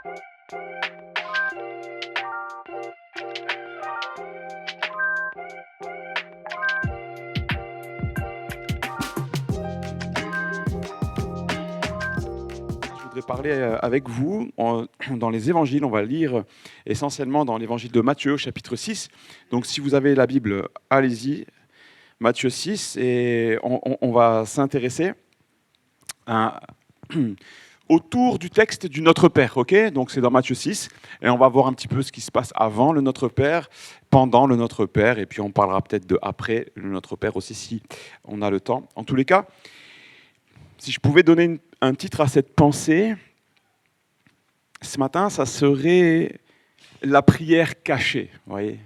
Je voudrais parler avec vous dans les évangiles. On va lire essentiellement dans l'évangile de Matthieu, chapitre 6. Donc si vous avez la Bible, allez-y, Matthieu 6, et on va s'intéresser autour du texte du Notre Père, ok? Donc c'est dans Matthieu 6, et on va voir un petit peu ce qui se passe avant le Notre Père, pendant le Notre Père, et puis on parlera peut-être de après le Notre Père aussi, si on a le temps. En tous les cas, si je pouvais donner un titre à cette pensée, ce matin, ça serait la prière cachée, vous voyez.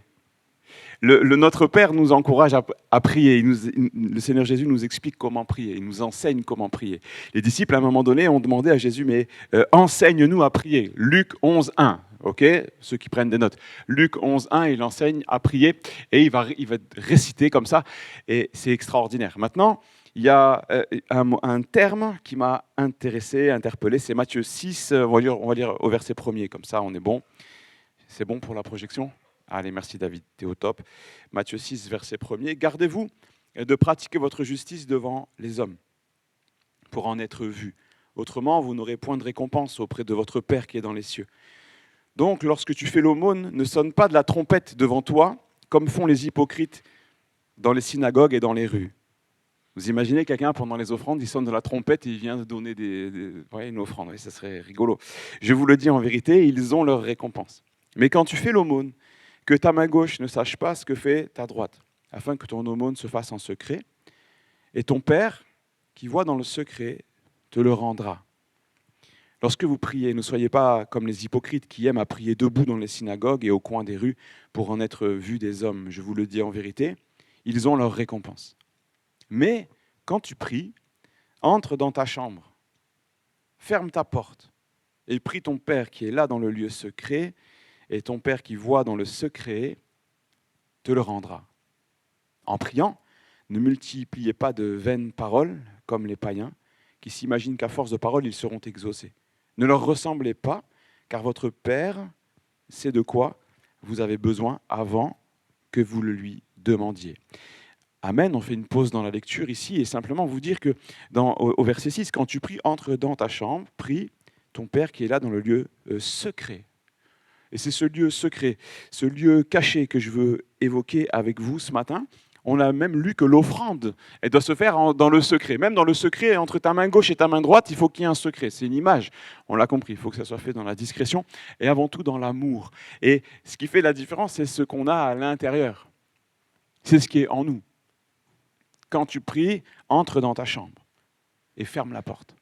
Le Notre Père nous encourage à prier. Le Seigneur Jésus nous explique comment prier. Il nous enseigne comment prier. Les disciples, à un moment donné, ont demandé à Jésus, mais enseigne-nous à prier. Luc 11, 1. Ok, ceux qui prennent des notes. Luc 11, 1, il enseigne à prier et il va réciter comme ça. Et c'est extraordinaire. Maintenant, il y a un terme qui m'a intéressé, interpellé. C'est Matthieu 6, on va lire au verset 1er. Comme ça, on est bon. C'est bon pour la projection ? Allez, merci David, t'es au top. Matthieu 6, verset 1er. Gardez-vous de pratiquer votre justice devant les hommes, pour en être vus. Autrement, vous n'aurez point de récompense auprès de votre Père qui est dans les cieux. Donc, lorsque tu fais l'aumône, ne sonne pas de la trompette devant toi, comme font les hypocrites dans les synagogues et dans les rues. Vous imaginez quelqu'un, pendant les offrandes, il sonne de la trompette et il vient de donner une offrande. Oui, ça serait rigolo. Je vous le dis en vérité, ils ont leur récompense. Mais quand tu fais l'aumône, que ta main gauche ne sache pas ce que fait ta droite, afin que ton aumône se fasse en secret, et ton Père, qui voit dans le secret, te le rendra. Lorsque vous priez, ne soyez pas comme les hypocrites qui aiment à prier debout dans les synagogues et au coin des rues pour en être vus des hommes. Je vous le dis en vérité, ils ont leur récompense. Mais quand tu pries, entre dans ta chambre, ferme ta porte et prie ton Père qui est là dans le lieu secret, et ton Père qui voit dans le secret te le rendra. En priant, ne multipliez pas de vaines paroles comme les païens qui s'imaginent qu'à force de paroles, ils seront exaucés. Ne leur ressemblez pas, car votre Père sait de quoi vous avez besoin avant que vous le lui demandiez. Amen, on fait une pause dans la lecture ici et simplement vous dire que au verset 6, quand tu pries, entre dans ta chambre, prie ton Père qui est là dans le lieu secret. Et c'est ce lieu secret, ce lieu caché que je veux évoquer avec vous ce matin. On a même lu que l'offrande, elle doit se faire dans le secret. Même dans le secret, entre ta main gauche et ta main droite, il faut qu'il y ait un secret. C'est une image, on l'a compris. Il faut que ça soit fait dans la discrétion et avant tout dans l'amour. Et ce qui fait la différence, c'est ce qu'on a à l'intérieur. C'est ce qui est en nous. Quand tu pries, entre dans ta chambre et ferme la porte.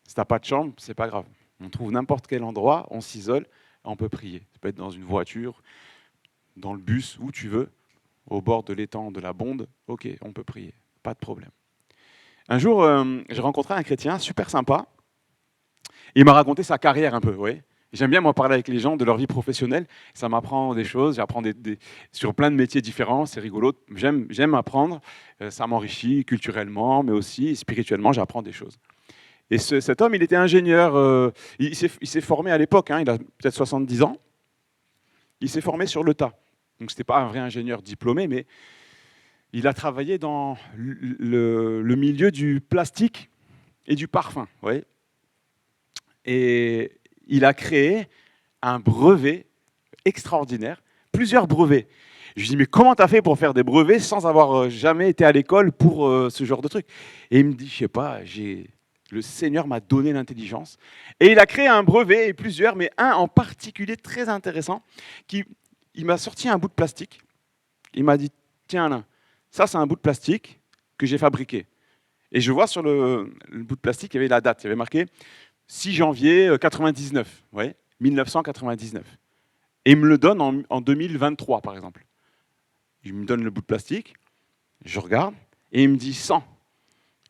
Si tu n'as pas de chambre, c'est pas grave. On trouve n'importe quel endroit, on s'isole, on peut prier. Ça peut être dans une voiture, dans le bus, où tu veux, au bord de l'étang de la Bonde. Ok, on peut prier, pas de problème. Un jour, j'ai rencontré un chrétien super sympa. Il m'a raconté sa carrière un peu, oui. J'aime bien moi parler avec les gens de leur vie professionnelle. Ça m'apprend des choses, j'apprends sur plein de métiers différents, c'est rigolo. J'aime apprendre, ça m'enrichit culturellement, mais aussi spirituellement, j'apprends des choses. Et cet homme, il était ingénieur, il s'est formé à l'époque, il a peut-être 70 ans, il s'est formé sur le tas. Donc ce n'était pas un vrai ingénieur diplômé, mais il a travaillé dans le milieu du plastique et du parfum. Vous voyez. Et il a créé un brevet extraordinaire, plusieurs brevets. Je lui dis, mais comment tu as fait pour faire des brevets sans avoir jamais été à l'école pour ce genre de truc? Et il me dit, je sais pas, le Seigneur m'a donné l'intelligence. Et il a créé un brevet, et plusieurs, mais un en particulier très intéressant, il m'a sorti un bout de plastique. Il m'a dit, tiens là, ça c'est un bout de plastique que j'ai fabriqué. Et je vois sur le bout de plastique, il y avait la date, il y avait marqué 6 janvier 99, ouais, 1999. Et il me le donne en 2023, par exemple. Il me donne le bout de plastique, je regarde, et il me dit 100.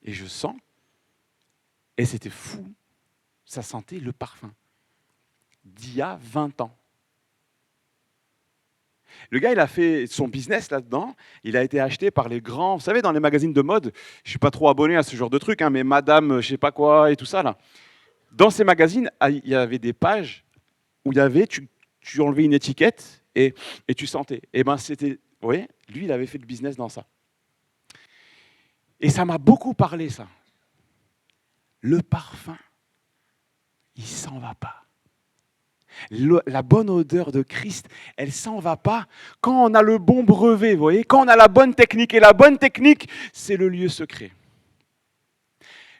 Et je sens, et c'était fou, ça sentait le parfum d'il y a 20 ans. Le gars, il a fait son business là-dedans, il a été acheté par les grands, vous savez, dans les magazines de mode, je ne suis pas trop abonné à ce genre de truc, mais Madame, je ne sais pas quoi, et tout ça, là. Dans ces magazines, il y avait des pages où il y avait, tu enlevais une étiquette et tu sentais. Et ben c'était, vous voyez, lui, il avait fait le business dans ça. Et ça m'a beaucoup parlé, ça. Le parfum, il s'en va pas. La bonne odeur de Christ, elle s'en va pas quand on a le bon brevet, vous voyez, quand on a la bonne technique. Et la bonne technique, c'est le lieu secret.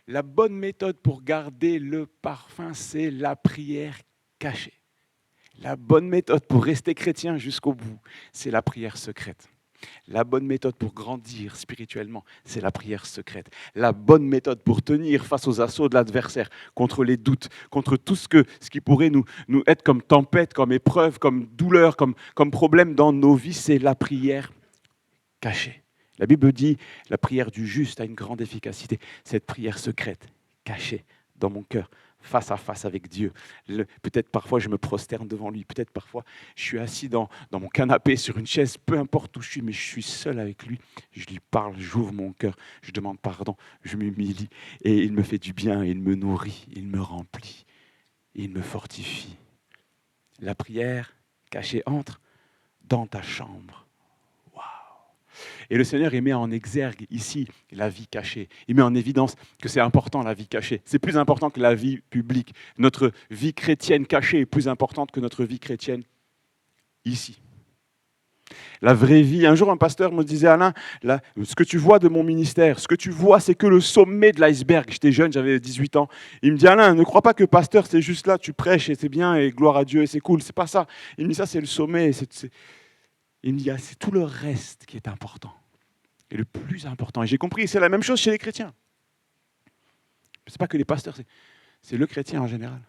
La bonne méthode pour garder le parfum, c'est la prière cachée. La bonne méthode pour rester chrétien jusqu'au bout, c'est la prière secrète. La bonne méthode pour grandir spirituellement, c'est la prière secrète. La bonne méthode pour tenir face aux assauts de l'adversaire, contre les doutes, contre tout ce qui pourrait nous être comme tempête, comme épreuve, comme douleur, comme problème dans nos vies, c'est la prière cachée. La Bible dit, la prière du juste a une grande efficacité. Cette prière secrète, cachée dans mon cœur, face à face avec Dieu. Peut-être parfois je me prosterne devant lui, peut-être parfois je suis assis dans mon canapé, sur une chaise, peu importe où je suis, mais je suis seul avec lui. Je lui parle, j'ouvre mon cœur, je demande pardon, je m'humilie et il me fait du bien, il me nourrit, il me remplit, il me fortifie. La prière cachée entre dans ta chambre. Et le Seigneur, il met en exergue ici la vie cachée. Il met en évidence que c'est important, la vie cachée. C'est plus important que la vie publique. Notre vie chrétienne cachée est plus importante que notre vie chrétienne ici. La vraie vie. Un jour, un pasteur me disait, Alain, ce que tu vois de mon ministère, ce que tu vois, c'est que le sommet de l'iceberg. J'étais jeune, j'avais 18 ans. Il me dit, Alain, ne crois pas que pasteur, c'est juste là, tu prêches et c'est bien, et gloire à Dieu, et c'est cool. C'est pas ça. Il me dit, ça, c'est le sommet. Il me dit, c'est tout le reste qui est important. Et le plus important. Et j'ai compris, c'est la même chose chez les chrétiens. Ce n'est pas que les pasteurs, c'est le chrétien en général.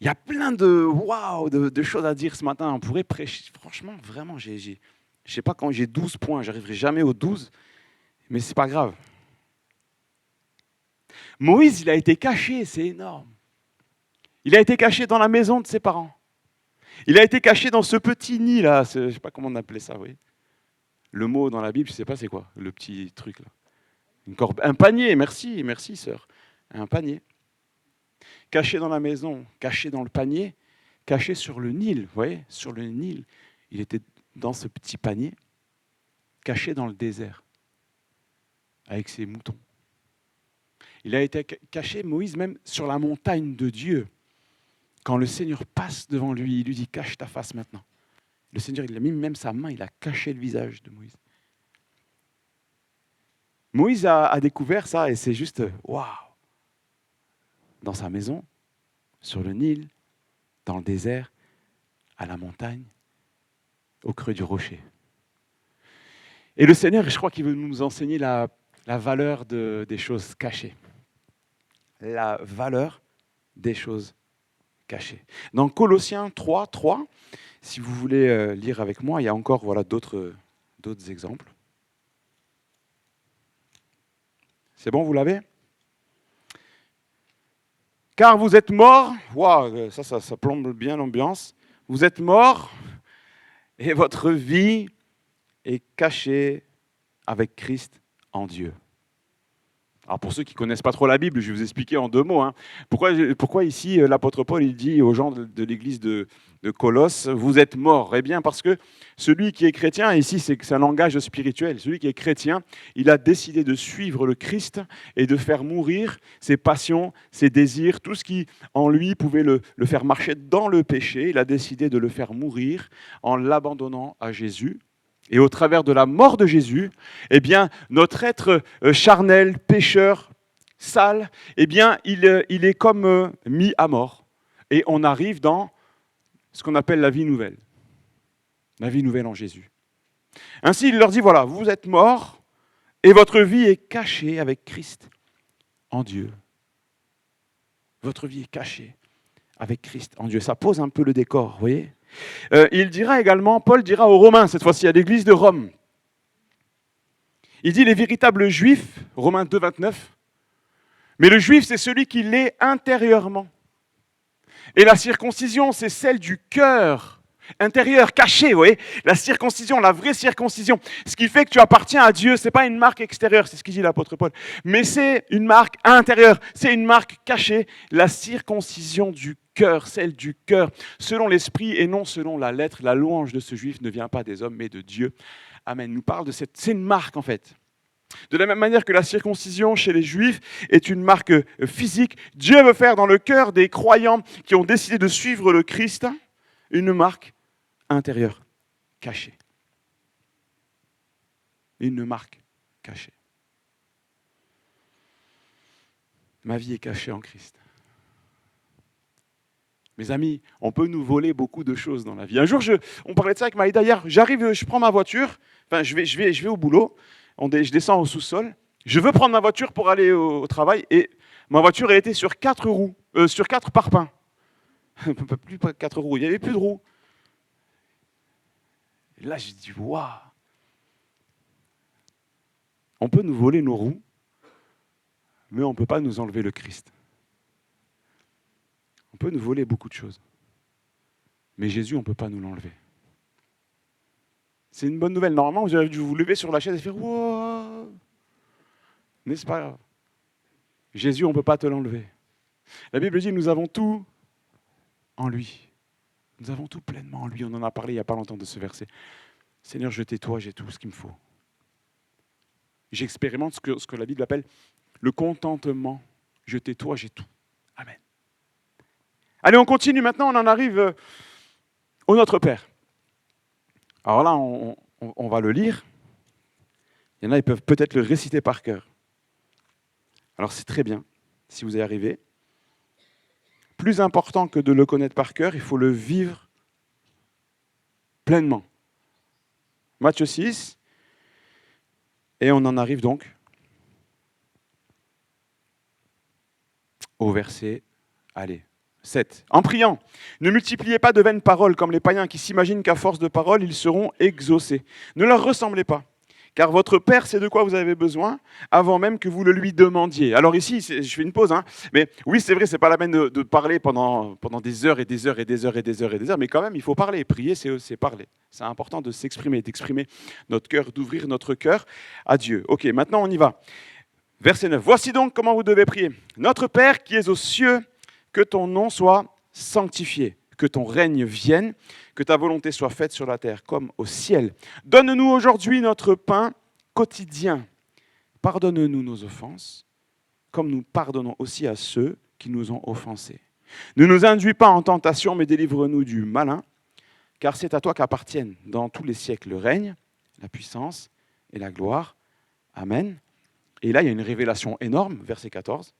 Il y a plein de choses à dire ce matin. On pourrait prêcher. Franchement, vraiment, je ne sais pas quand j'ai 12 points, je n'arriverai jamais aux 12, mais ce n'est pas grave. Moïse, il a été caché, c'est énorme. Il a été caché dans la maison de ses parents. Il a été caché dans ce petit nid là, je ne sais pas comment on appelait ça, oui. Le mot dans la Bible, je ne sais pas c'est quoi, le petit truc là. Un panier, merci sœur. Un panier. Caché dans la maison, caché dans le panier, caché sur le Nil, vous voyez, sur le Nil. Il était dans ce petit panier, caché dans le désert, avec ses moutons. Il a été caché, Moïse, même sur la montagne de Dieu. Quand le Seigneur passe devant lui, il lui dit « cache ta face maintenant ». Le Seigneur, il a mis même sa main, il a caché le visage de Moïse. Moïse a découvert ça et c'est juste waouh. Dans sa maison, sur le Nil, dans le désert, à la montagne, au creux du rocher. Et le Seigneur, je crois qu'il veut nous enseigner la valeur des choses cachées. La valeur des choses cachées. Dans Colossiens 3, si vous voulez lire avec moi, il y a encore d'autres exemples. C'est bon, vous l'avez ? Car vous êtes morts, waouh, ça plombe bien l'ambiance. Vous êtes morts et votre vie est cachée avec Christ en Dieu. Alors pour ceux qui ne connaissent pas trop la Bible, je vais vous expliquer en 2 mots. Pourquoi ici l'apôtre Paul il dit aux gens de l'église de Colosse, vous êtes morts ? Eh bien parce que celui qui est chrétien, ici c'est un langage spirituel, celui qui est chrétien, il a décidé de suivre le Christ et de faire mourir ses passions, ses désirs, tout ce qui en lui pouvait le faire marcher dans le péché. Il a décidé de le faire mourir en l'abandonnant à Jésus. Et au travers de la mort de Jésus, eh bien, notre être charnel, pécheur, sale, eh bien, il est comme mis à mort. Et on arrive dans ce qu'on appelle la vie nouvelle. La vie nouvelle en Jésus. Ainsi, il leur dit, voilà, vous êtes morts et votre vie est cachée avec Christ en Dieu. Votre vie est cachée avec Christ en Dieu. Ça pose un peu le décor, vous voyez ? Il dira également, Paul dira aux Romains, cette fois-ci à l'église de Rome, il dit les véritables juifs, Romains 2, 29, mais le juif c'est celui qui l'est intérieurement. Et la circoncision c'est celle du cœur, Intérieur, caché, vous voyez. La circoncision, la vraie circoncision. Ce qui fait que tu appartiens à Dieu, ce n'est pas une marque extérieure, c'est ce qu'il dit l'apôtre Paul. Mais c'est une marque intérieure, c'est une marque cachée. La circoncision du cœur, celle du cœur, selon l'esprit et non selon la lettre. La louange de ce juif ne vient pas des hommes, mais de Dieu. Amen. Il nous parle de cette... C'est une marque, en fait. De la même manière que la circoncision chez les Juifs est une marque physique, Dieu veut faire dans le cœur des croyants qui ont décidé de suivre le Christ une marque intérieure, cachée. Une marque cachée. Ma vie est cachée en Christ. Mes amis, on peut nous voler beaucoup de choses dans la vie. Un jour, on parlait de ça avec Maïda hier, j'arrive, je prends ma voiture, enfin je vais au boulot, je descends au sous-sol, je veux prendre ma voiture pour aller au travail et ma voiture a été sur 4 roues, sur 4 parpaings. Plus 4 roues, il n'y avait plus de roues. Et là, j'ai dit, waouh! On peut nous voler nos roues, mais on ne peut pas nous enlever le Christ. On peut nous voler beaucoup de choses. Mais Jésus, on ne peut pas nous l'enlever. C'est une bonne nouvelle. Normalement, vous avez dû vous lever sur la chaise et faire « Wow !» N'est-ce pas? Jésus, on ne peut pas te l'enlever. La Bible dit « Nous avons tout en lui. » Nous avons tout pleinement en lui. On en a parlé il n'y a pas longtemps de ce verset. Seigneur, je t'ai toi, j'ai tout ce qu'il me faut. J'expérimente ce que la Bible appelle le contentement. Je t'ai toi, j'ai tout. Amen. Allez, on continue maintenant, on en arrive au Notre Père. Alors là, on va le lire. Il y en a, ils peuvent peut-être le réciter par cœur. Alors c'est très bien, si vous y arrivez. Plus important que de le connaître par cœur, il faut le vivre pleinement. Matthieu 6, et on en arrive donc au verset, 7. En priant, ne multipliez pas de vaines paroles comme les païens qui s'imaginent qu'à force de paroles, ils seront exaucés. Ne leur ressemblez pas, car votre Père sait de quoi vous avez besoin avant même que vous le lui demandiez. Alors ici, je fais une pause, mais oui, c'est vrai, c'est pas la peine de parler pendant des heures et des heures et des heures et des heures et des heures, mais quand même, il faut parler. Prier, c'est parler. C'est important de s'exprimer, d'exprimer notre cœur, d'ouvrir notre cœur à Dieu. Ok, maintenant on y va. Verset 9. Voici donc comment vous devez prier. Notre Père qui es aux cieux, que ton nom soit sanctifié, que ton règne vienne, que ta volonté soit faite sur la terre comme au ciel. Donne-nous aujourd'hui notre pain quotidien. Pardonne-nous nos offenses, comme nous pardonnons aussi à ceux qui nous ont offensés. Ne nous induis pas en tentation, mais délivre-nous du malin, car c'est à toi qu'appartiennent dans tous les siècles le règne, la puissance et la gloire. Amen. Et là, il y a une révélation énorme, verset 14.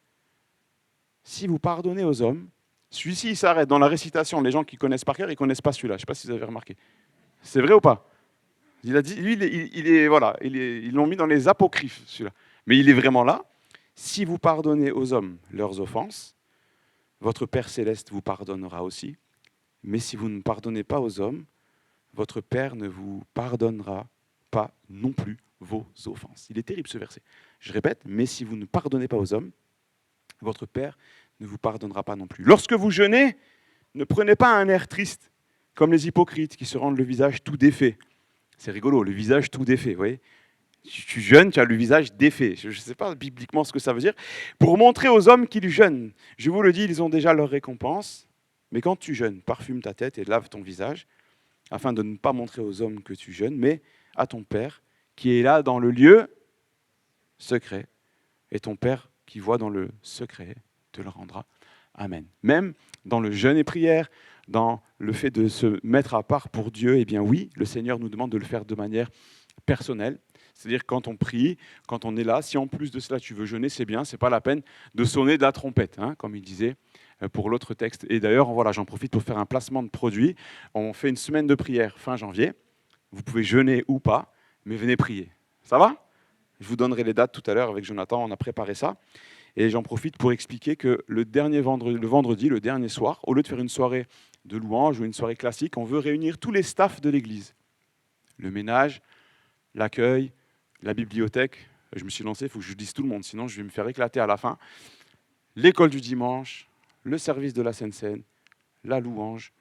Si vous pardonnez aux hommes, celui-ci il s'arrête dans la récitation. Les gens qui connaissent par cœur, ils ne connaissent pas celui-là. Je ne sais pas si vous avez remarqué. C'est vrai ou pas? Il a dit, lui, ils l'ont mis dans les apocryphes, celui-là. Mais il est vraiment là. Si vous pardonnez aux hommes leurs offenses, votre Père céleste vous pardonnera aussi. Mais si vous ne pardonnez pas aux hommes, votre Père ne vous pardonnera pas non plus vos offenses. Il est terrible ce verset. Je répète, mais si vous ne pardonnez pas aux hommes, votre Père ne vous pardonnera pas non plus. Lorsque vous jeûnez, ne prenez pas un air triste, comme les hypocrites qui se rendent le visage tout défait. C'est rigolo, le visage tout défait, vous voyez. Tu jeûnes, tu as le visage défait. Je ne sais pas bibliquement ce que ça veut dire. Pour montrer aux hommes qu'ils jeûnent. Je vous le dis, ils ont déjà leur récompense. Mais quand tu jeûnes, parfume ta tête et lave ton visage, afin de ne pas montrer aux hommes que tu jeûnes, mais à ton Père qui est là dans le lieu secret. Et ton Père qui voit dans le secret te le rendra. Amen. Même dans le jeûne et prière, dans le fait de se mettre à part pour Dieu, eh bien oui, le Seigneur nous demande de le faire de manière personnelle. C'est-à-dire quand on prie, quand on est là, si en plus de cela tu veux jeûner, c'est bien, c'est pas la peine de sonner de la trompette, comme il disait pour l'autre texte. Et d'ailleurs, voilà, j'en profite pour faire un placement de produit. On fait une semaine de prière fin janvier. Vous pouvez jeûner ou pas, mais venez prier. Ça va ? Je vous donnerai les dates tout à l'heure avec Jonathan, on a préparé ça. Et j'en profite pour expliquer que le vendredi, le dernier soir, au lieu de faire une soirée de louange ou une soirée classique, on veut réunir tous les staffs de l'église. Le ménage, l'accueil, la bibliothèque. Je me suis lancé, il faut que je dise tout le monde, sinon je vais me faire éclater à la fin. L'école du dimanche, le service de la Sainte Seine, la louange,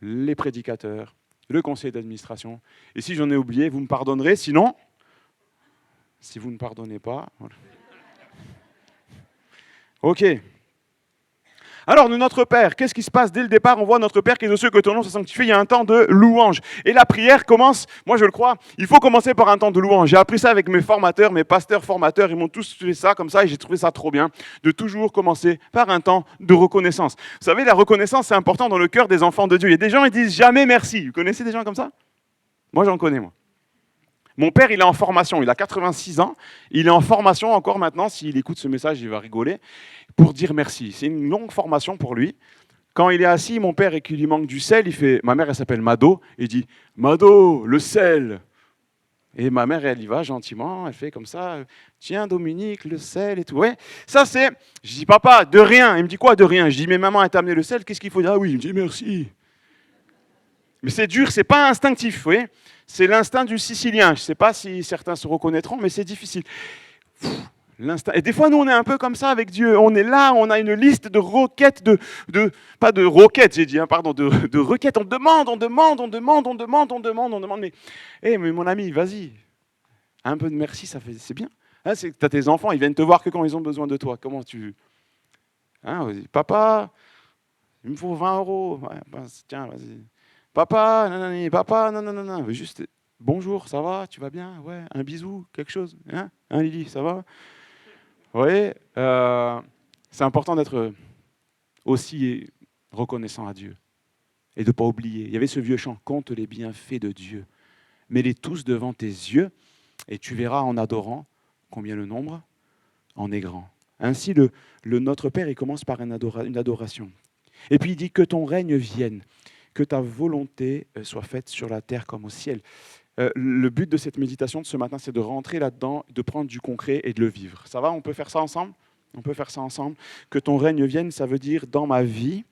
les prédicateurs, le conseil d'administration. Et si j'en ai oublié, vous me pardonnerez, sinon, si vous ne pardonnez pas... Voilà. Ok. Alors, notre Père, qu'est-ce qui se passe dès le départ? On voit notre Père qui est de ceux que ton nom soit sanctifié. Il y a un temps de louange. Et la prière commence, moi je le crois, il faut commencer par un temps de louange. J'ai appris ça avec mes formateurs, mes pasteurs formateurs. Ils m'ont tous fait ça comme ça et j'ai trouvé ça trop bien de toujours commencer par un temps de reconnaissance. Vous savez, la reconnaissance, c'est important dans le cœur des enfants de Dieu. Il y a des gens, ils disent jamais merci. Vous connaissez des gens comme ça? Moi, j'en connais, moi. Mon père, il est en formation, il a 86 ans, il est en formation encore maintenant, s'il écoute ce message, il va rigoler, pour dire merci. C'est une longue formation pour lui. Quand il est assis, mon père, et qu'il lui manque du sel, il fait, ma mère, elle s'appelle Mado, il dit, Mado, le sel. Et ma mère, elle y va gentiment, elle fait comme ça, tiens Dominique, le sel et tout. Ouais, ça c'est, je dis, papa, de rien. Il me dit quoi, de rien? Je dis, mais maman, elle t'a amené le sel, qu'est-ce qu'il faut dire? Ah oui, il me dit, merci. Mais c'est dur, c'est pas instinctif, vous voyez? C'est l'instinct du Sicilien. Je ne sais pas si certains se reconnaîtront, mais c'est difficile. L'instinct. Et des fois, nous, on est un peu comme ça avec Dieu. On est là, on a une liste de requêtes, pas de requêtes, j'ai dit, pardon, de requêtes. On demande. Mais mon ami, vas-y. Un peu de merci, c'est bien. Hein, tu as tes enfants, ils viennent te voir que quand ils ont besoin de toi. Comment tu... Hein, papa, il me faut 20 €. Ouais, tiens, vas-y. Papa, non. Juste, bonjour, ça va, tu vas bien? Ouais, un bisou, quelque chose? Hein, Lily, ça va? Oui, c'est important d'être aussi reconnaissant à Dieu et de ne pas oublier. Il y avait ce vieux chant, compte les bienfaits de Dieu. Mets-les tous devant tes yeux et tu verras en adorant combien le nombre en est grand. Ainsi, le Notre Père, il commence par une adoration. Et puis il dit que ton règne vienne. Que ta volonté soit faite sur la terre comme au ciel. Le but de cette méditation de ce matin, c'est de rentrer là-dedans, de prendre du concret et de le vivre. Ça va? On peut faire ça ensemble? On peut faire ça ensemble. Que ton règne vienne, ça veut dire dans ma vie,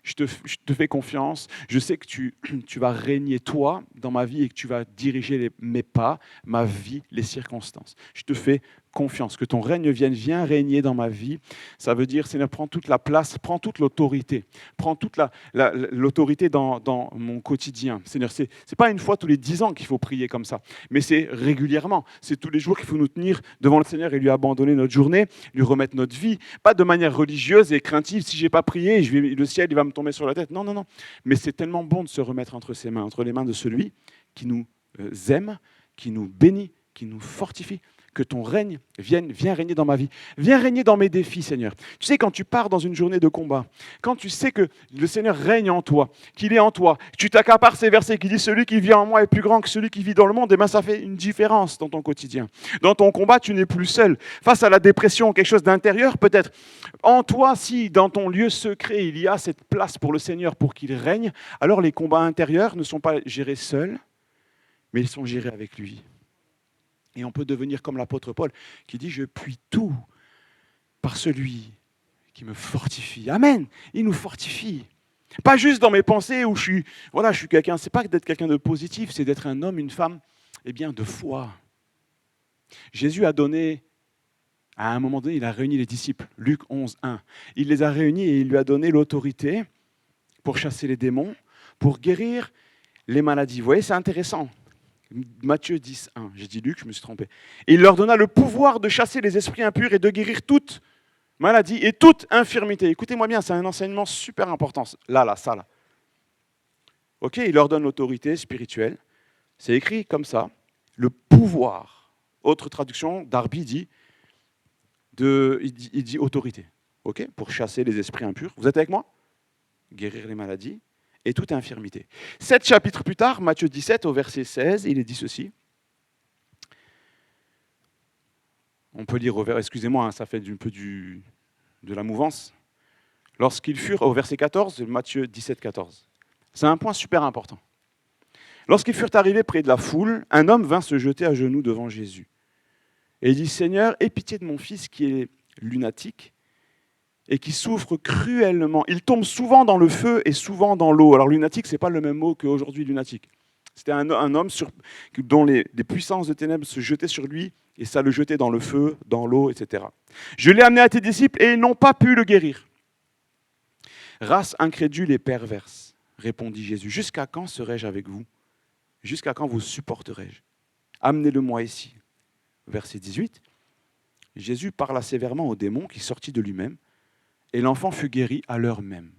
je te fais confiance. Je sais que tu vas régner toi dans ma vie et que tu vas diriger mes pas, ma vie, les circonstances. Je te fais confiance. Que ton règne vienne, viens régner dans ma vie. Ça veut dire, Seigneur, prends toute la place, prends toute l'autorité. Prends toute l'autorité dans mon quotidien. Seigneur, c'est pas une fois tous les 10 ans qu'il faut prier comme ça, mais c'est régulièrement. C'est tous les jours qu'il faut nous tenir devant le Seigneur et lui abandonner notre journée, lui remettre notre vie. Pas de manière religieuse et craintive. Si je n'ai pas prié, le ciel il va me tomber sur la tête. Non. Mais c'est tellement bon de se remettre entre ses mains, entre les mains de celui qui nous aime, qui nous bénit, qui nous fortifie. Que ton règne viens régner dans ma vie. Viens régner dans mes défis, Seigneur. Tu sais, quand tu pars dans une journée de combat, quand tu sais que le Seigneur règne en toi, qu'il est en toi, tu t'accapares ces versets qui disent « Celui qui vit en moi est plus grand que celui qui vit dans le monde », et bien ça fait une différence dans ton quotidien. Dans ton combat, tu n'es plus seul. Face à la dépression, quelque chose d'intérieur peut-être. En toi, si dans ton lieu secret, il y a cette place pour le Seigneur, pour qu'il règne, alors les combats intérieurs ne sont pas gérés seuls, mais ils sont gérés avec lui. Et on peut devenir comme l'apôtre Paul qui dit « Je puis tout par celui qui me fortifie ». Amen. Il nous fortifie. Pas juste dans mes pensées où je suis quelqu'un. C'est pas d'être quelqu'un de positif, c'est d'être un homme, une femme, de foi. Jésus a donné, à un moment donné, il a réuni les disciples. Luc 11, 1. Il les a réunis et il lui a donné l'autorité pour chasser les démons, pour guérir les maladies. Vous voyez, c'est intéressant. Matthieu 10, 1. J'ai dit Luc, je me suis trompé. Et il leur donna le pouvoir de chasser les esprits impurs et de guérir toute maladie et toute infirmité. Écoutez-moi bien, c'est un enseignement super important. Ça. Ok, il leur donne l'autorité spirituelle. C'est écrit comme ça. Le pouvoir. Autre traduction, Darby dit, il dit autorité. Ok, pour chasser les esprits impurs. Vous êtes avec moi? Guérir les maladies et toute infirmité. 7 chapitres plus tard, Matthieu 17, au verset 16, il est dit ceci. On peut lire excusez-moi, ça fait un peu de la mouvance. Lorsqu'ils furent, au verset 14, Matthieu 17, 14. C'est un point super important. Lorsqu'ils furent arrivés près de la foule, un homme vint se jeter à genoux devant Jésus. Et il dit, « Seigneur, aie pitié de mon fils qui est lunatique, et qui souffre cruellement. Il tombe souvent dans le feu et souvent dans l'eau. » Alors lunatique, ce n'est pas le même mot qu'aujourd'hui lunatique. C'était un homme dont les puissances de ténèbres se jetaient sur lui et ça le jetait dans le feu, dans l'eau, etc. « Je l'ai amené à tes disciples et ils n'ont pas pu le guérir. » Race incrédule et perverse. répondit Jésus. Jusqu'à quand serai-je avec vous? Jusqu'à quand vous supporterai-je? Amenez-le-moi ici. Verset 18. Jésus parla sévèrement au démon qui sortit de lui-même, et l'enfant fut guéri à l'heure même.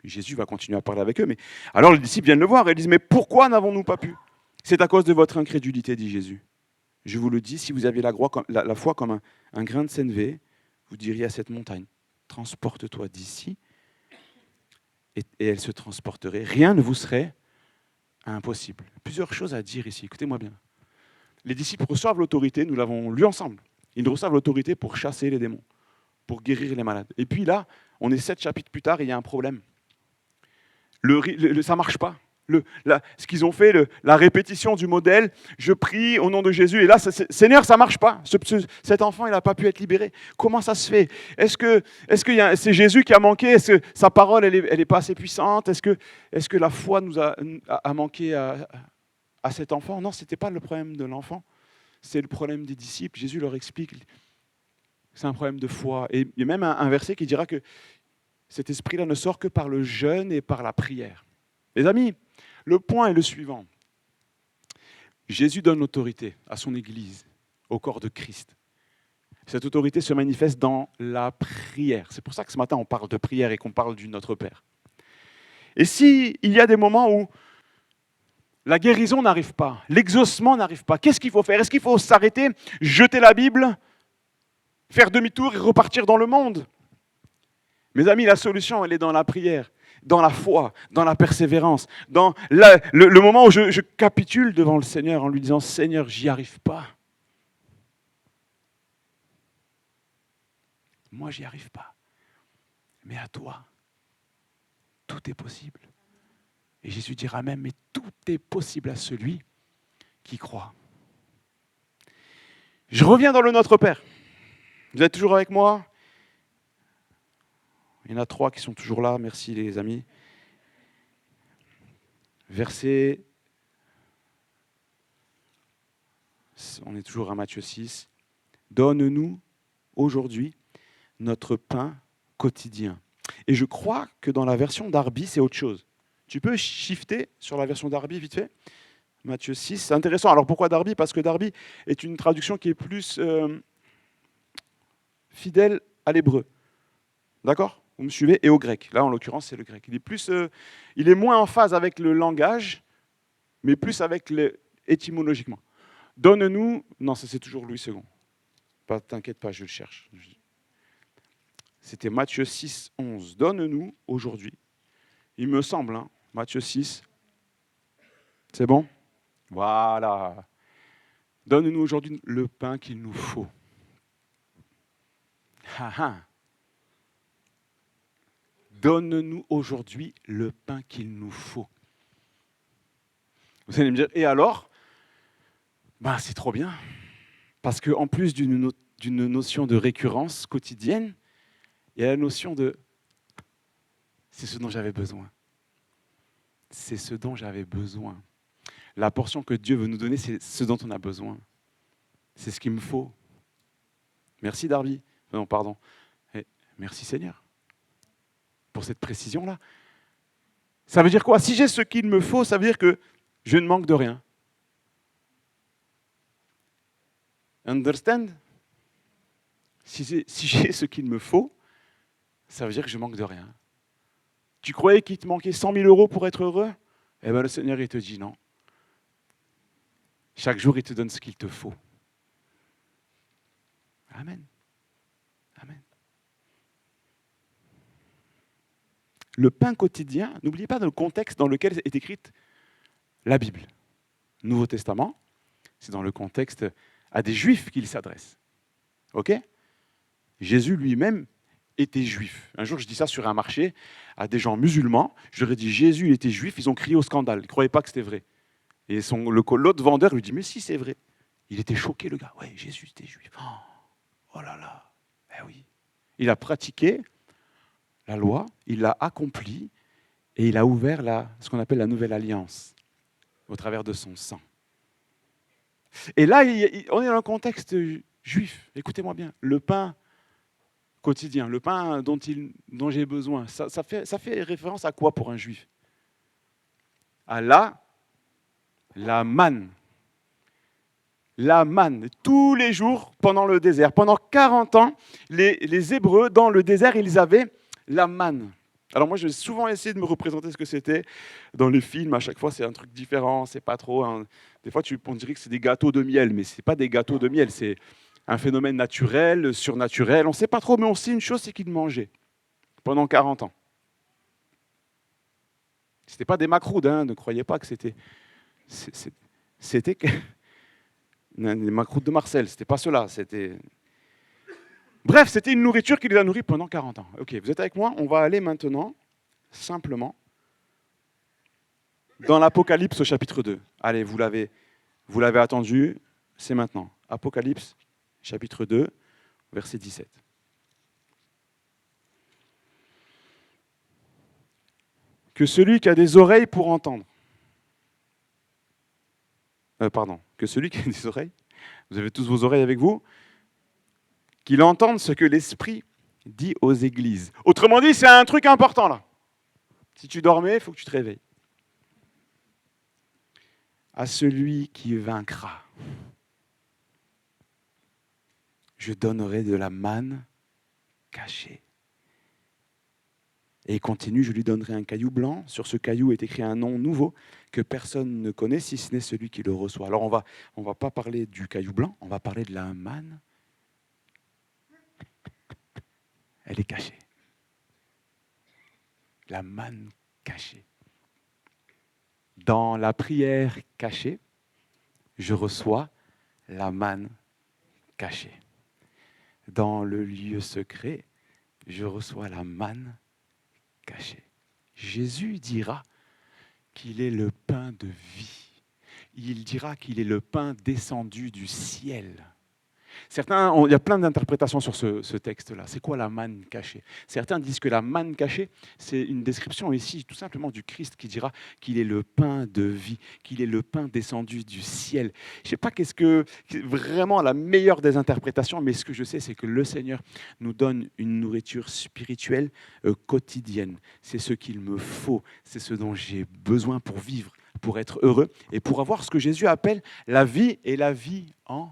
Jésus va continuer à parler avec eux, mais alors les disciples viennent le voir et disent, mais pourquoi n'avons-nous pas pu? C'est à cause de votre incrédulité, dit Jésus. Je vous le dis, si vous aviez la foi comme un grain de sénévé, vous diriez à cette montagne, transporte-toi d'ici, et elle se transporterait. Rien ne vous serait impossible. Plusieurs choses à dire ici, écoutez-moi bien. Les disciples reçoivent l'autorité, nous l'avons lu ensemble. Ils reçoivent l'autorité pour chasser les démons, pour guérir les malades. Et puis là, on est 7 chapitres plus tard et il y a un problème. Ça ne marche pas. Ce qu'ils ont fait, la répétition du modèle, je prie au nom de Jésus, et là, Seigneur, ça ne marche pas. Cet enfant, il n'a pas pu être libéré. Comment ça se fait? Est-ce que c'est Jésus qui a manqué? Est-ce que sa parole, elle n'est pas assez puissante? Est-ce que la foi nous a manqué à cet enfant? Non, ce n'était pas le problème de l'enfant, c'est le problème des disciples. Jésus leur explique, c'est un problème de foi. Et il y a même un verset qui dira que cet esprit-là ne sort que par le jeûne et par la prière. Les amis, le point est le suivant. Jésus donne l'autorité à son Église, au corps de Christ. Cette autorité se manifeste dans la prière. C'est pour ça que ce matin, on parle de prière et qu'on parle du Notre Père. Et s'il y a des moments où la guérison n'arrive pas, l'exaucement n'arrive pas, qu'est-ce qu'il faut faire? Est-ce qu'il faut s'arrêter, jeter la Bible, faire demi-tour et repartir dans le monde? Mes amis, la solution, elle est dans la prière, dans la foi, dans la persévérance, dans le moment où je capitule devant le Seigneur en lui disant « Seigneur, j'y arrive pas. Moi, j'y arrive pas. Mais à toi, tout est possible. » Et Jésus dira même « Mais tout est possible à celui qui croit. » Je reviens dans le Notre Père. Vous êtes toujours avec moi? Il y en a 3 qui sont toujours là, merci les amis. Verset, on est toujours à Matthieu 6. Donne-nous aujourd'hui notre pain quotidien. Et je crois que dans la version Darby, c'est autre chose. Tu peux shifter sur la version Darby vite fait? Matthieu 6, c'est intéressant. Alors pourquoi Darby? Parce que Darby est une traduction qui est plus fidèle à l'hébreu. D'accord? Vous me suivez? Et au grec. Là, en l'occurrence, c'est le grec. Il est moins en phase avec le langage, mais plus avec étymologiquement. Donne-nous... Non, ça c'est toujours Louis II. T'inquiète pas, je le cherche. C'était Matthieu 6, 11. Donne-nous aujourd'hui. Il me semble, hein, Matthieu 6. C'est bon? Voilà. Donne-nous aujourd'hui le pain qu'il nous faut. Donne-nous aujourd'hui le pain qu'il nous faut. Vous allez me dire, et alors? C'est trop bien. Parce qu'en plus d'une notion de récurrence quotidienne, il y a la notion de c'est ce dont j'avais besoin. C'est ce dont j'avais besoin. La portion que Dieu veut nous donner, c'est ce dont on a besoin. C'est ce qu'il me faut. Merci Darby. Non, pardon. Merci Seigneur pour cette précision-là. Ça veut dire quoi? Si j'ai ce qu'il me faut, ça veut dire que je ne manque de rien. Understand? Si j'ai ce qu'il me faut, ça veut dire que je manque de rien. Tu croyais qu'il te manquait 100 000 euros pour être heureux? Eh bien, le Seigneur, il te dit non. Chaque jour, il te donne ce qu'il te faut. Amen. Amen. Le pain quotidien, n'oubliez pas le contexte dans lequel est écrite la Bible. Nouveau Testament, c'est dans le contexte à des Juifs qu'il s'adresse. Ok? Jésus lui-même était juif. Un jour, je dis ça sur un marché à des gens musulmans. Je leur ai dit, Jésus, il était juif. Ils ont crié au scandale. Ils ne croyaient pas que c'était vrai. Et l'autre vendeur lui dit, mais si, c'est vrai. Il était choqué, le gars. Ouais, Jésus était juif. Oh là là. Eh oui. Il a pratiqué la loi, il l'a accomplie et il a ouvert ce qu'on appelle la nouvelle alliance au travers de son sang. Et là, on est dans un contexte juif. Écoutez-moi bien. Le pain quotidien, le pain dont j'ai besoin, ça fait référence à quoi pour un juif? à la manne. La manne, tous les jours pendant le désert. Pendant 40 ans, les Hébreux, dans le désert, ils avaient la manne. Alors moi, j'ai souvent essayé de me représenter ce que c'était. Dans les films, à chaque fois, c'est un truc différent, c'est pas trop... Des fois, on dirait que c'est des gâteaux de miel, mais ce n'est pas des gâteaux de miel, c'est un phénomène naturel, surnaturel. On ne sait pas trop, mais on sait une chose, c'est qu'ils mangeaient pendant 40 ans. Ce n'était pas des macroudes, hein, ne croyez pas que c'était... C'était les macroutes de Marcel, c'était pas cela, c'était... Bref, c'était une nourriture qui les a nourris pendant 40 ans. Ok, vous êtes avec moi? On va aller maintenant, simplement, dans l'Apocalypse au chapitre 2. Allez, vous l'avez attendu, c'est maintenant. Apocalypse, chapitre 2, verset 17. Que celui qui a des oreilles pour entendre. Que celui qui a des oreilles, vous avez tous vos oreilles avec vous, qu'il entende ce que l'Esprit dit aux églises. Autrement dit, c'est un truc important là. Si tu dormais, il faut que tu te réveilles. À celui qui vaincra, je donnerai de la manne cachée. Et il continue, je lui donnerai un caillou blanc. Sur ce caillou est écrit un nom nouveau que personne ne connaît, si ce n'est celui qui le reçoit. Alors on va pas parler du caillou blanc, on va parler de la manne. Elle est cachée. La manne cachée. Dans la prière cachée, je reçois la manne cachée. Dans le lieu secret, je reçois la manne cachée. Jésus dira qu'il est le pain de vie. Il dira qu'il est le pain descendu du ciel. Il y a plein d'interprétations sur ce texte-là. C'est quoi la manne cachée? Certains disent que la manne cachée, c'est une description ici tout simplement du Christ qui dira qu'il est le pain de vie, qu'il est le pain descendu du ciel. Je ne sais pas qu'est-ce que vraiment la meilleure des interprétations, mais ce que je sais, c'est que le Seigneur nous donne une nourriture spirituelle quotidienne. C'est ce qu'il me faut, c'est ce dont j'ai besoin pour vivre, pour être heureux et pour avoir ce que Jésus appelle la vie et la vie en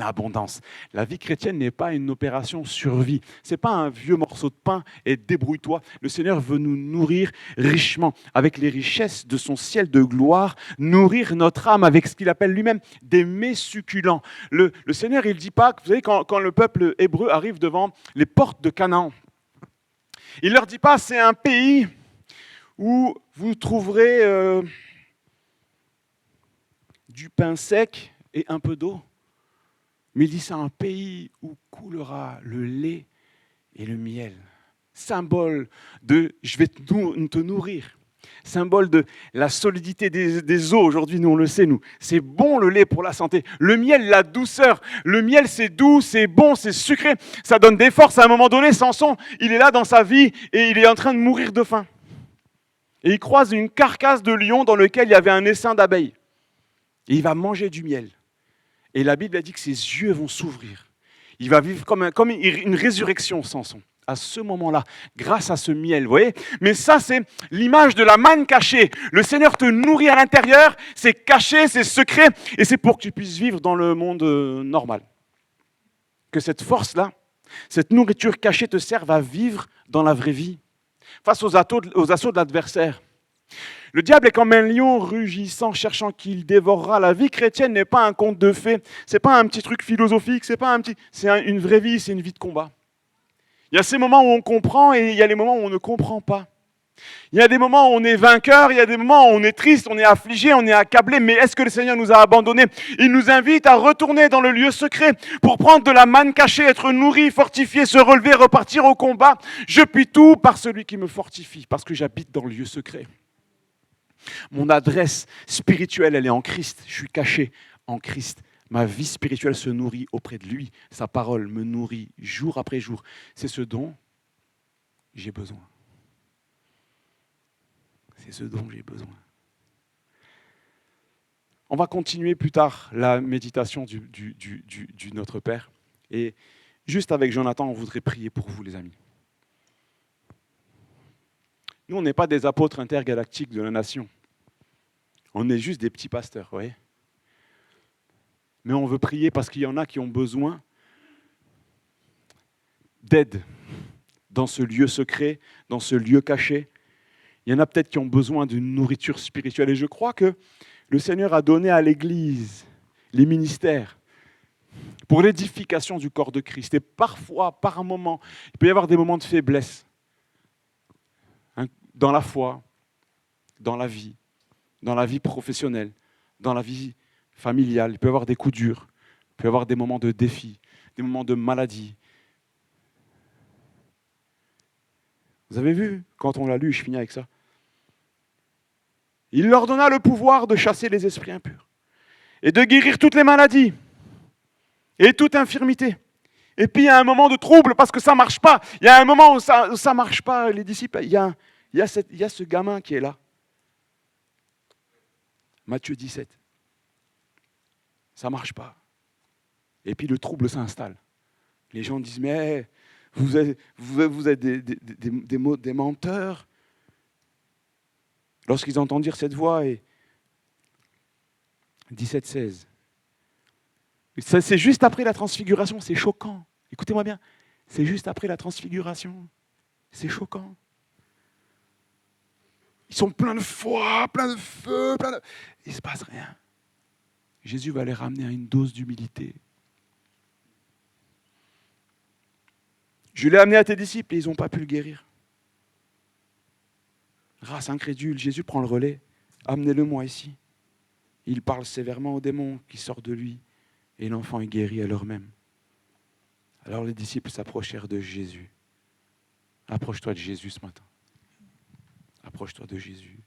abondance. La vie chrétienne n'est pas une opération survie. Ce n'est pas un vieux morceau de pain et débrouille-toi. Le Seigneur veut nous nourrir richement avec les richesses de son ciel de gloire, nourrir notre âme avec ce qu'il appelle lui-même des mets succulents. Le Seigneur, il ne dit pas, vous savez, quand le peuple hébreu arrive devant les portes de Canaan, il ne leur dit pas, c'est un pays où vous trouverez du pain sec et un peu d'eau. Mais il dit, c'est un pays où coulera le lait et le miel. Symbole de « je vais te nourrir ». Symbole de la solidité des os. Aujourd'hui, nous, on le sait, nous. C'est bon le lait pour la santé. Le miel, la douceur. Le miel, c'est doux, c'est bon, c'est sucré. Ça donne des forces. À un moment donné, Samson, il est là dans sa vie et il est en train de mourir de faim. Et il croise une carcasse de lion dans laquelle il y avait un essaim d'abeilles. Et il va manger du miel. Et la Bible a dit que ses yeux vont s'ouvrir. Il va vivre comme une résurrection, Samson, à ce moment-là, grâce à ce miel, vous voyez? Mais ça, c'est l'image de la manne cachée. Le Seigneur te nourrit à l'intérieur, c'est caché, c'est secret, et c'est pour que tu puisses vivre dans le monde normal. Que cette force-là, cette nourriture cachée te serve à vivre dans la vraie vie, face aux assauts de l'adversaire. Le diable est comme un lion rugissant, cherchant qui il dévorera. La vie chrétienne n'est pas un conte de fées, c'est pas un petit truc philosophique, c'est une vraie vie, c'est une vie de combat. Il y a ces moments où on comprend et il y a les moments où on ne comprend pas. Il y a des moments où on est vainqueur, il y a des moments où on est triste, on est affligé, on est accablé, mais est-ce que le Seigneur nous a abandonnés? Il nous invite à retourner dans le lieu secret pour prendre de la manne cachée, être nourri, fortifié, se relever, repartir au combat. Je puis tout par celui qui me fortifie, parce que j'habite dans le lieu secret. Mon adresse spirituelle, elle est en Christ. Je suis caché en Christ. Ma vie spirituelle se nourrit auprès de lui. Sa parole me nourrit jour après jour. C'est ce dont j'ai besoin. C'est ce dont j'ai besoin. On va continuer plus tard la méditation du Notre Père. Et juste avec Jonathan, on voudrait prier pour vous, les amis. Nous, on n'est pas des apôtres intergalactiques de la nation. On est juste des petits pasteurs, vous voyez. Mais on veut prier parce qu'il y en a qui ont besoin d'aide dans ce lieu secret, dans ce lieu caché. Il y en a peut-être qui ont besoin d'une nourriture spirituelle. Et je crois que le Seigneur a donné à l'Église les ministères pour l'édification du corps de Christ. Et parfois, par un moment, il peut y avoir des moments de faiblesse dans la foi, dans la vie professionnelle, dans la vie familiale. Il peut y avoir des coups durs, il peut y avoir des moments de défi, des moments de maladie. Vous avez vu, quand on l'a lu, je finis avec ça. Il leur donna le pouvoir de chasser les esprits impurs et de guérir toutes les maladies et toute infirmité. Et puis il y a un moment de trouble parce que ça ne marche pas. Il y a un moment où ça ne marche pas, les disciples. Il y a ce gamin qui est là. Matthieu 17. Ça ne marche pas. Et puis le trouble s'installe. Les gens disent, mais vous êtes des menteurs. Lorsqu'ils entendent dire cette voix, et 17-16. C'est juste après la transfiguration, c'est choquant. Écoutez-moi bien, c'est juste après la transfiguration. C'est choquant. Ils sont pleins de foi, pleins de feu, il ne se passe rien. Jésus va les ramener à une dose d'humilité. Je l'ai amené à tes disciples et ils n'ont pas pu le guérir. Race incrédule, Jésus prend le relais. Amenez-le moi ici. Il parle sévèrement aux démons qui sortent de lui et l'enfant est guéri à l'heure même. Alors les disciples s'approchèrent de Jésus. Approche-toi de Jésus ce matin. Approche-toi de Jésus.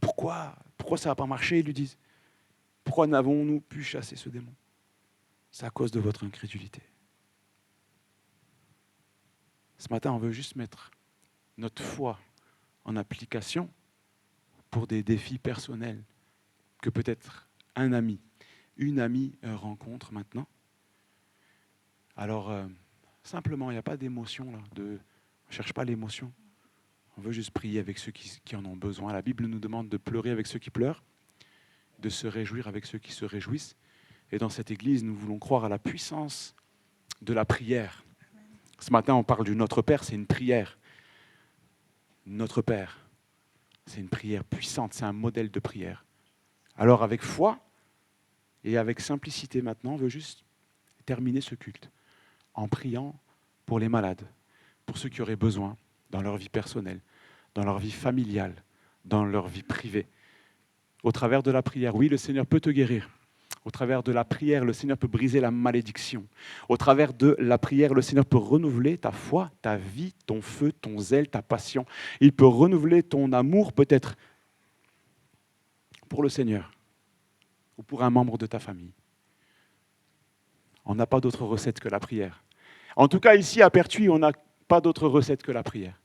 Pourquoi ça n'a pas marché, ils lui disent. Pourquoi n'avons-nous pu chasser ce démon? C'est à cause de votre incrédulité. Ce matin, on veut juste mettre notre foi en application pour des défis personnels que peut-être un ami, une amie rencontre maintenant. Alors, simplement, il n'y a pas d'émotion là. On ne cherche pas l'émotion. On veut juste prier avec ceux qui en ont besoin. La Bible nous demande de pleurer avec ceux qui pleurent, de se réjouir avec ceux qui se réjouissent. Et dans cette église, nous voulons croire à la puissance de la prière. Ce matin, on parle du Notre Père, c'est une prière. Notre Père, c'est une prière puissante, c'est un modèle de prière. Alors avec foi et avec simplicité maintenant, on veut juste terminer ce culte en priant pour les malades, pour ceux qui auraient besoin dans leur vie personnelle, dans leur vie familiale, dans leur vie privée. Au travers de la prière, oui, le Seigneur peut te guérir. Au travers de la prière, le Seigneur peut briser la malédiction. Au travers de la prière, le Seigneur peut renouveler ta foi, ta vie, ton feu, ton zèle, ta passion. Il peut renouveler ton amour peut-être pour le Seigneur ou pour un membre de ta famille. On n'a pas d'autre recette que la prière. En tout cas, ici à Pertuis, on n'a pas d'autre recette que la prière.